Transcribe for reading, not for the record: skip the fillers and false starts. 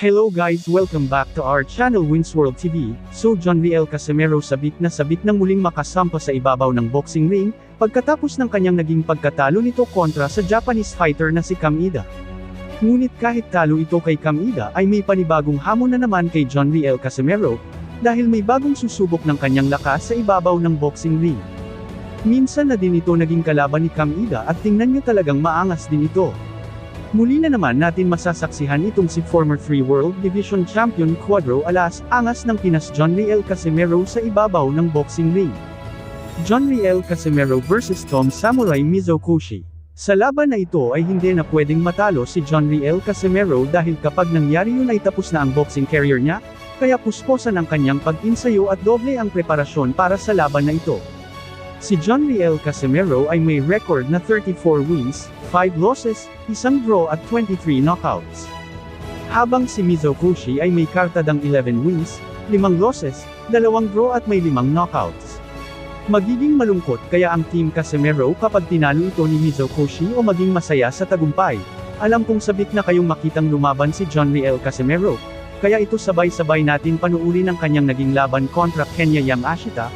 Hello guys, welcome back to our channel Wins World TV. So John Riel Casimero sabik na muling makasampa sa ibabaw ng boxing ring, pagkatapos ng kanyang naging pagkatalo nito kontra sa Japanese fighter na si Cam Ida. Ngunit kahit talo ito kay Cam Ida ay may panibagong hamon na naman kay John Riel Casimero, dahil may bagong susubok ng kanyang lakas sa ibabaw ng boxing ring. Minsan na din ito naging kalaban ni Cam Ida at tingnan nyo talagang maangas din ito. Muli na naman natin masasaksihan itong si former 3 World Division Champion Cuadro Alas, angas ng Pinas John Riel Casimero sa ibabaw ng boxing ring. John Riel Casimero vs Tom Samurai Mizokoshi. Sa laban na ito ay hindi na pwedeng matalo si John Riel Casimero dahil kapag nangyari yun ay tapos na ang boxing career niya, kaya pusposan ang kanyang pag-insayo at doble ang preparasyon para sa laban na ito. Si John Riel Casimero ay may record na 34 wins, 5 losses, 1 draw at 23 knockouts. Habang si Mizokoshi ay may kartadang 11 wins, 5 losses, 2 draw at may 5 knockouts. Magiging malungkot kaya ang Team Casimero kapag tinalo ito ni Mizokoshi o maging masaya sa tagumpay. Alam kong sabik na kayong makitang lumaban si John Riel Casimero, kaya ito sabay-sabay natin panuuri ng kanyang naging laban kontra Kenya Yamashita.